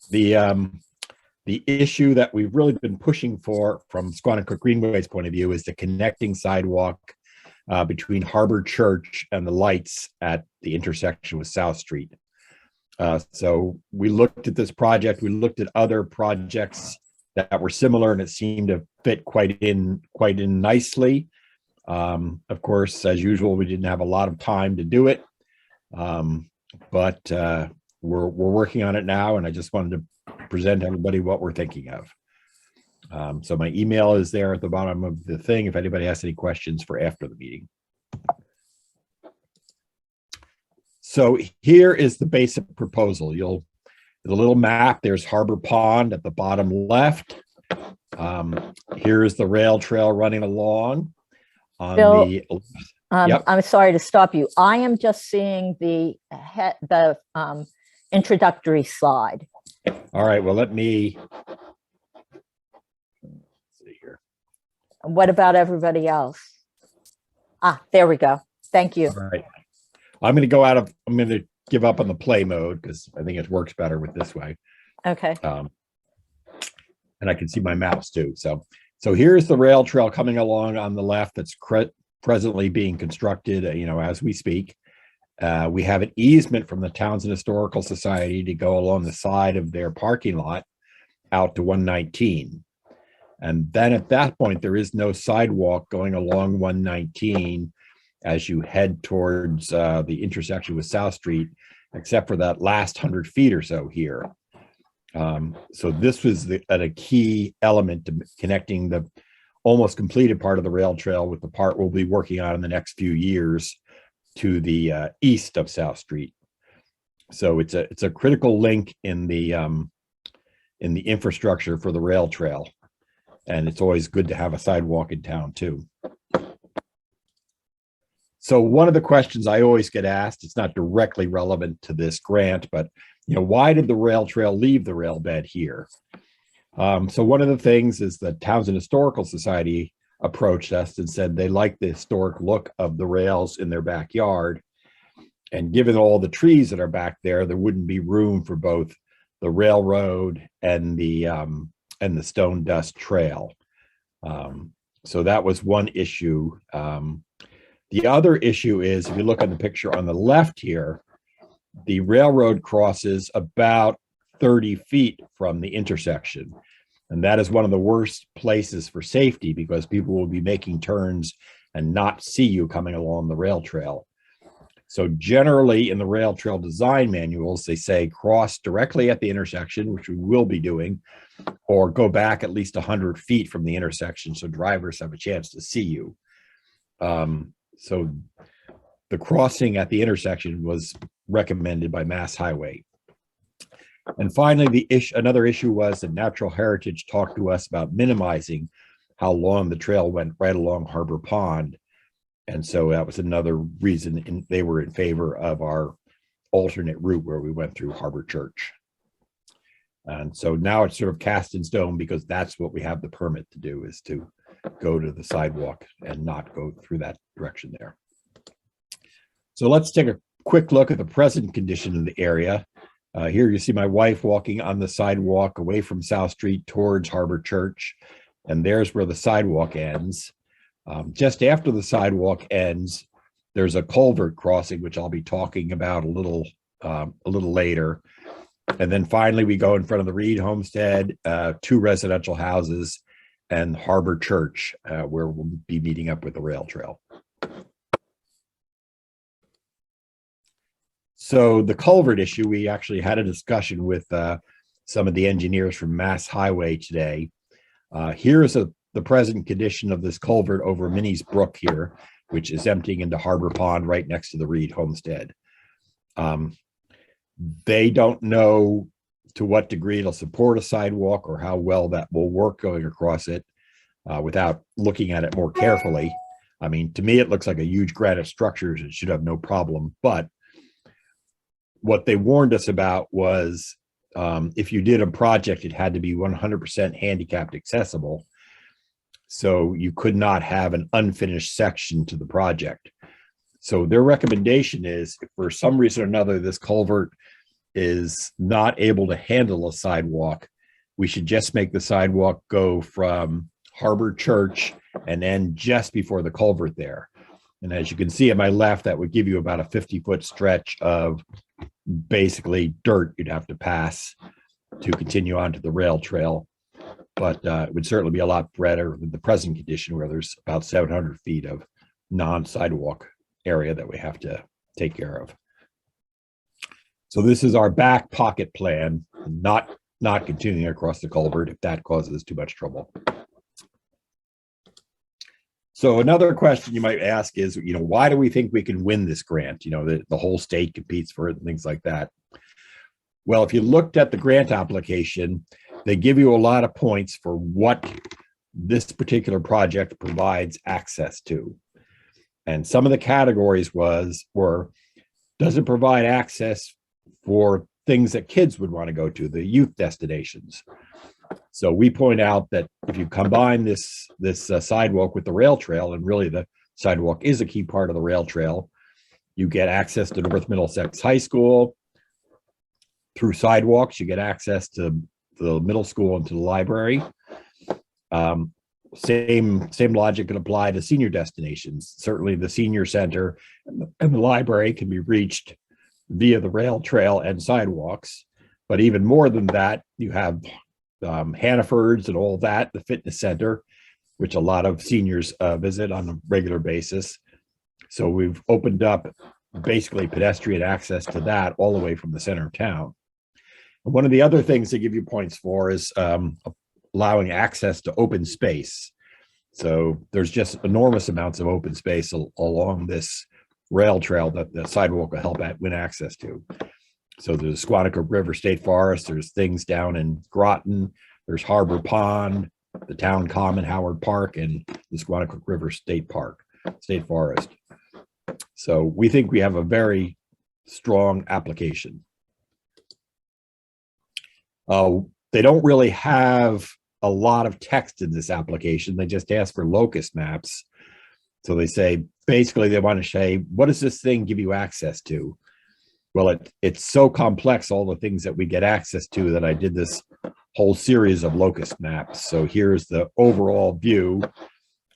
The issue that we've really been pushing for from Squanicook Greenway's point of view is the connecting sidewalk between Harbor Church and the lights at the intersection with South Street. So we looked at this project, we looked at other projects that were similar, and it seemed to fit quite in nicely. Of course, as usual, we didn't have a lot of time to do it, but we're working on it now, and I just wanted to present everybody what we're thinking of. So my email is there at the bottom of the thing if anybody has any questions for after the meeting. So here is the basic proposal. The little map, there's Harbor Pond at the bottom left. Here is the rail trail running along. Bill, Yep. I'm sorry to stop you. I am just seeing the introductory slide. All right, well, let me see here. What about everybody else? There we go. Thank you. All right. I'm going to give up on the play mode because I think it works better with this way. Okay. And I can see my mouse too. So here's the rail trail coming along on the left that's presently being constructed, as we speak. We have an easement from the Townsend Historical Society to go along the side of their parking lot out to 119. And then at that point, there is no sidewalk going along 119 as you head towards the intersection with South Street, except for that last 100 feet or so here. So this was a key element to connecting the almost completed part of the rail trail with the part we'll be working on in the next few years to the east of South Street. So it's a critical link in the infrastructure for the rail trail, and it's always good to have a sidewalk in town too. So one of the questions I always get asked, it's not directly relevant to this grant, but why did the rail trail leave the rail bed here? So one of the things is the Townsend Historical Society approached us and said they like the historic look of the rails in their backyard. And given all the trees that are back there wouldn't be room for both the railroad and the stone dust trail. So that was one issue. The other issue is, if you look at the picture on the left here, the railroad crosses about 30 feet from the intersection. And that is one of the worst places for safety because people will be making turns and not see you coming along the rail trail. So generally in the rail trail design manuals, they say cross directly at the intersection, which we will be doing, or go back at least 100 feet from the intersection so drivers have a chance to see you. So the crossing at the intersection was recommended by Mass Highway. And finally, another issue was that Natural Heritage talked to us about minimizing how long the trail went right along Harbor Pond. And so that was another reason they were in favor of our alternate route where we went through Harbor Church. And so now it's sort of cast in stone because that's what we have the permit to do, is to go to the sidewalk and not go through that direction there. So let's take a quick look at the present condition of the area. Here you see my wife walking on the sidewalk away from South Street towards Harbor Church, and there's where the sidewalk ends. Just after the sidewalk ends, there's a culvert crossing, which I'll be talking about a little later. And then finally, we go in front of the Reed Homestead, 2 residential houses, and Harbor Church, where we'll be meeting up with the rail trail. So the culvert issue, we actually had a discussion with some of the engineers from Mass Highway today. Here's the present condition of this culvert over Minnie's Brook here, which is emptying into Harbor Pond right next to the Reed Homestead. They don't know to what degree it'll support a sidewalk or how well that will work going across it without looking at it more carefully. I mean, to me, it looks like a huge granite structure. It should have no problem. But what they warned us about was if you did a project, it had to be 100% handicapped accessible. So you could not have an unfinished section to the project. So their recommendation is, if for some reason or another this culvert is not able to handle a sidewalk, we should just make the sidewalk go from Harbor Church and end just before the culvert there. And as you can see at my left, that would give you about a 50-foot stretch of basically dirt you'd have to pass to continue onto the rail trail. But it would certainly be a lot better than the present condition, where there's about 700 feet of non-sidewalk area that we have to take care of. So this is our back pocket plan, not continuing across the culvert if that causes too much trouble. So another question you might ask is, why do we think we can win this grant? The whole state competes for it and things like that. Well, if you looked at the grant application, they give you a lot of points for what this particular project provides access to. And some of the categories were, does it provide access for things that kids would want to go to, the youth destinations? So we point out that if you combine this sidewalk with the rail trail, and really the sidewalk is a key part of the rail trail, you get access to North Middlesex High School. Through sidewalks, you get access to the middle school and to the library. Same logic can apply to senior destinations. Certainly the senior center and the library can be reached via the rail trail and sidewalks. But even more than that, you have Hannaford's and all that, the fitness center, which a lot of seniors visit on a regular basis. So we've opened up basically pedestrian access to that all the way from the center of town. And one of the other things they give you points for is allowing access to open space. So there's just enormous amounts of open space along this rail trail that the sidewalk will help win access to. So there's Squanicook River State Forest, there's things down in Groton, there's Harbor Pond, the Town Common, Howard Park, and the Squanicook River State Forest. So we think we have a very strong application. They don't really have a lot of text in this application. They just ask for locus maps. So they say, basically they want to say, what does this thing give you access to? Well, it's so complex, all the things that we get access to, that I did this whole series of locus maps. So here's the overall view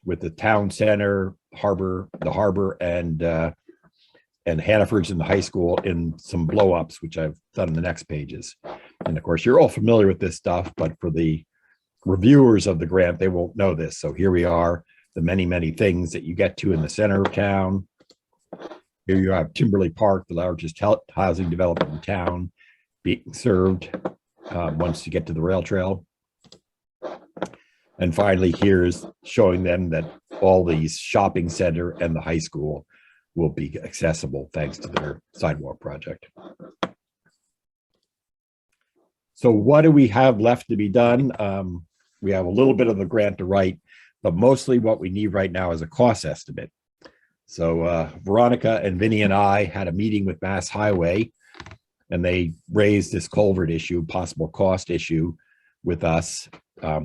with the town center, the harbor, and Hannaford's in the high school in some blow-ups, which I've done in the next pages. And of course, you're all familiar with this stuff, but for the reviewers of the grant, they won't know this. So here we are, the many, many things that you get to in the center of town. Here you have Timberley Park, the largest housing development in town, being served once you get to the rail trail. And finally, here's showing them that all these shopping center and the high school will be accessible thanks to their sidewalk project. So what do we have left to be done? We have a little bit of the grant to write, but mostly what we need right now is a cost estimate. So Veronica and Vinnie and I had a meeting with Mass Highway, and they raised this culvert issue, possible cost issue with us.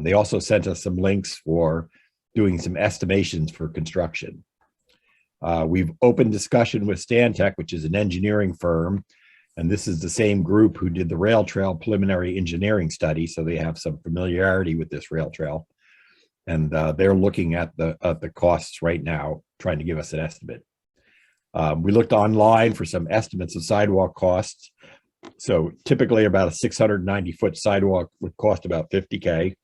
They also sent us some links for doing some estimations for construction. We've opened discussion with Stantec, which is an engineering firm, and this is the same group who did the rail trail preliminary engineering study, so they have some familiarity with this rail trail. And they're looking at the costs right now, trying to give us an estimate. We looked online for some estimates of sidewalk costs. So typically about a 690-foot sidewalk would cost about $50K.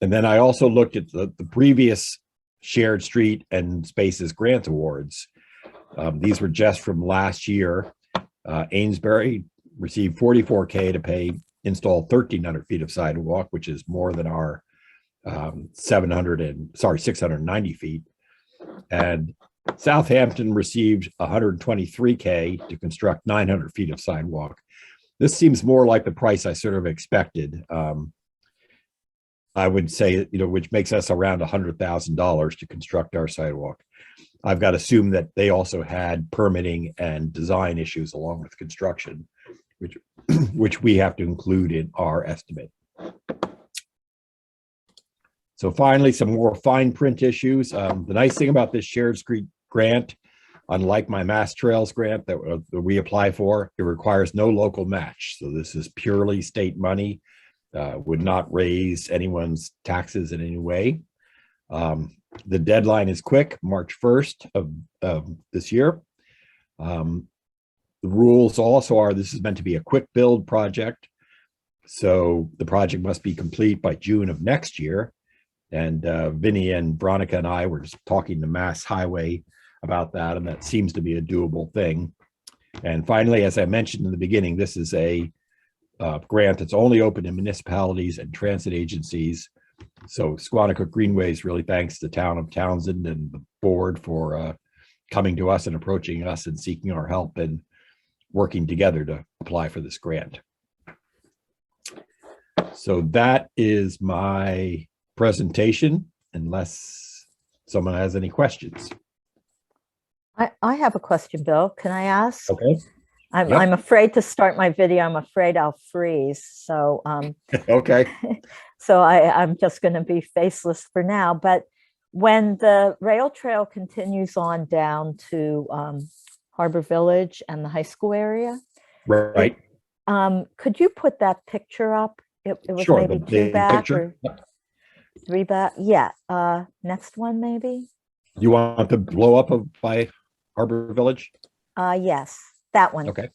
And then I also looked at the previous Shared Street and Spaces grant awards. These were just from last year. Amesbury received $44K to install 1,300 feet of sidewalk, which is more than our 690 feet. And Southampton received $123K to construct 900 feet of sidewalk. This seems more like the price I sort of expected. I would say, which makes us around $100,000 to construct our sidewalk. I've got to assume that they also had permitting and design issues along with construction, which we have to include in our estimate. So finally, some more fine print issues. The nice thing about this Shared Street grant, Unlike my Mass Trails grant that we apply for, it requires no local match. So this is purely state money, would not raise anyone's taxes in any way. The deadline is quick, March 1st of this year. The rules also are this is meant to be a quick build project. So the project must be complete by June of next year. And Vinnie and Veronica and I were just talking to Mass Highway about that, and that seems to be a doable thing. And finally, as I mentioned in the beginning, this is a grant that's only open to municipalities and transit agencies. So Squanicook Greenways really thanks the town of Townsend and the board for coming to us and approaching us and seeking our help and working together to apply for this grant. So that is my presentation, unless someone has any questions. I have a question, Bill. Can I ask? Okay. I'm afraid to start my video. I'm afraid I'll freeze. So okay. So I'm just going to be faceless for now. But when the rail trail continues on down to Harbor Village and the high school area, right? Could you put that picture up? It was sure, maybe two back or three back. Yeah. Next one, maybe. You want to blow up by Harbor Village? Yes, that one. Okay.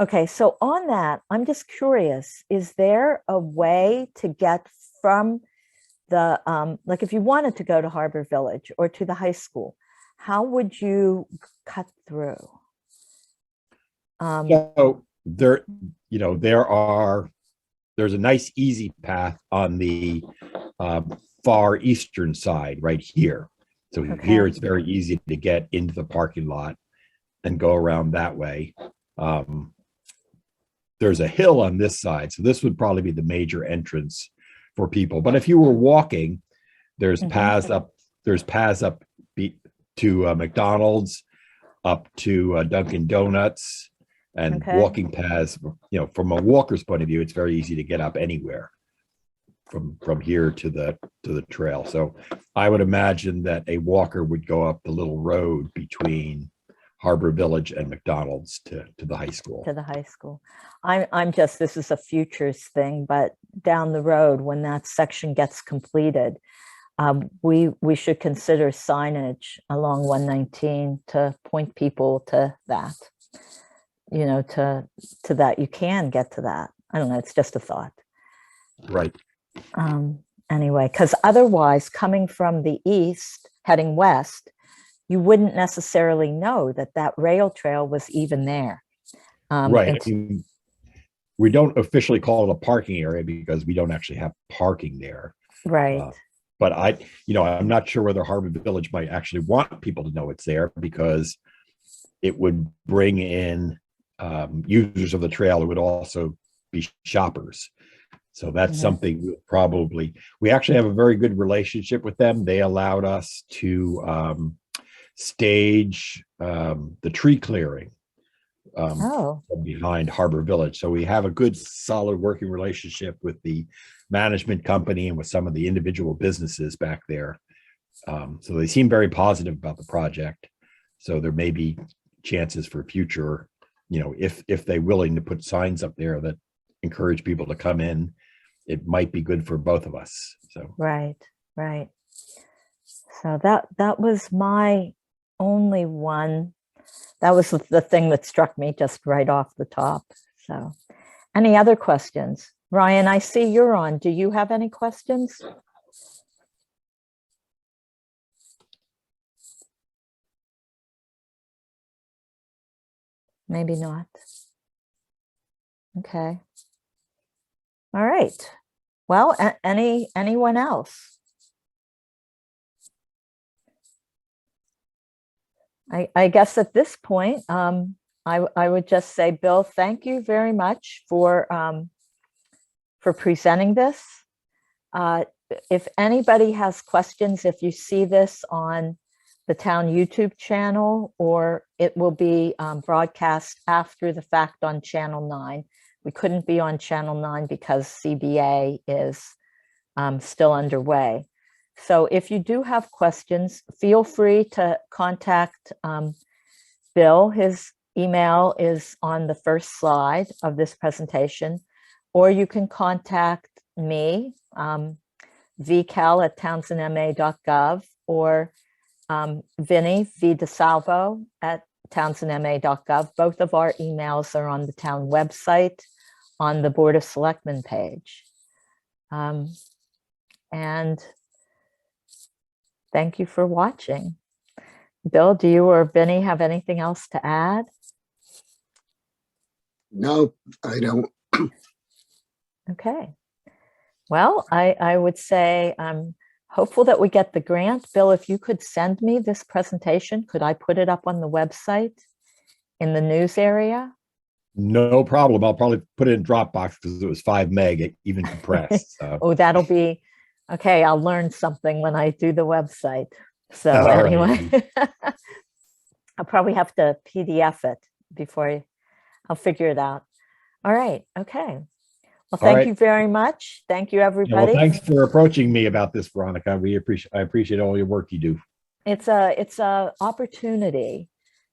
Okay, so on that, I'm just curious, is there a way to get from the, like if you wanted to go to Harbor Village or to the high school, how would you cut through? So there's a nice easy path on the far eastern side right here. So here it's very easy to get into the parking lot and go around that way. There's a hill on this side, so this would probably be the major entrance for people. But if you were walking, there's paths up. There's paths up to McDonald's, up to Dunkin' Donuts, and walking paths. You know, from a walker's point of view, it's very easy to get up anywhere from here to the trail. So I would imagine that a walker would go up the little road between Harbor Village and McDonald's to the high school. To the high school. I'm just, this is a futures thing, but down the road when that section gets completed, we should consider signage along 119 to point people to that, you know, to that you can get to that. I don't know, it's just a thought. Right. Anyway, because otherwise coming from the east heading west, you wouldn't necessarily know that rail trail was even there. Right. I mean, we don't officially call it a parking area because we don't actually have parking there. Right. But I'm not sure whether Harbor Village might actually want people to know it's there, because it would bring in users of the trail who would also be shoppers. So that's something we actually have a very good relationship with them. They allowed us to stage the tree clearing behind Harbor Village. So we have a good, solid working relationship with the management company and with some of the individual businesses back there. So they seem very positive about the project. So there may be chances for future, if they're willing to put signs up there that encourage people to come in, it might be good for both of us. So right. So that was my only one. That was the thing that struck me just right off the top. So any other questions? Ryan, I see you're on. Do you have any questions? Maybe not. Okay. All right. Well, anyone else? I guess at this point, I would just say, Bill, thank you very much for presenting this. If anybody has questions, if you see this on the town YouTube channel, or it will be broadcast after the fact on Channel 9. We couldn't be on Channel 9 because CBA is still underway. So if you do have questions, feel free to contact Bill. His email is on the first slide of this presentation, or you can contact me, vcal@townsendma.gov, or Vinnie, vdesalvo @townsendma.gov. Both of our emails are on the town website on the Board of Selectmen page. And thank you for watching. Bill, do you or Vinnie have anything else to add? No, I don't. Okay. Well, I would say I'm hopeful that we get the grant. Bill, if you could send me this presentation, could I put it up on the website in the news area? No problem. I'll probably put it in Dropbox because it was 5 meg, even compressed. So. Oh, that'll be okay. I'll learn something when I do the website. So All anyway, I'll probably have to PDF it before I'll figure it out. All right. Okay. Well, thank you very much. Thank you, Yeah, everybody. well, thanks for approaching me about this, Veronica. I appreciate all your work you do. It's a opportunity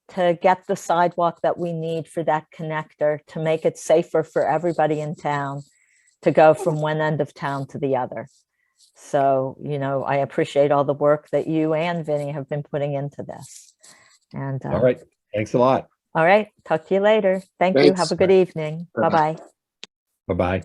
to get the sidewalk that we need for that connector to make it safer for everybody in town to go from one end of town to the other. So, you know, I appreciate all the work that you and Vinnie have been putting into this. And All right. Thanks a lot. All right. Talk to you later. Thank you. Thanks. Have a good evening. Bye-bye. Bye-bye. Bye-bye.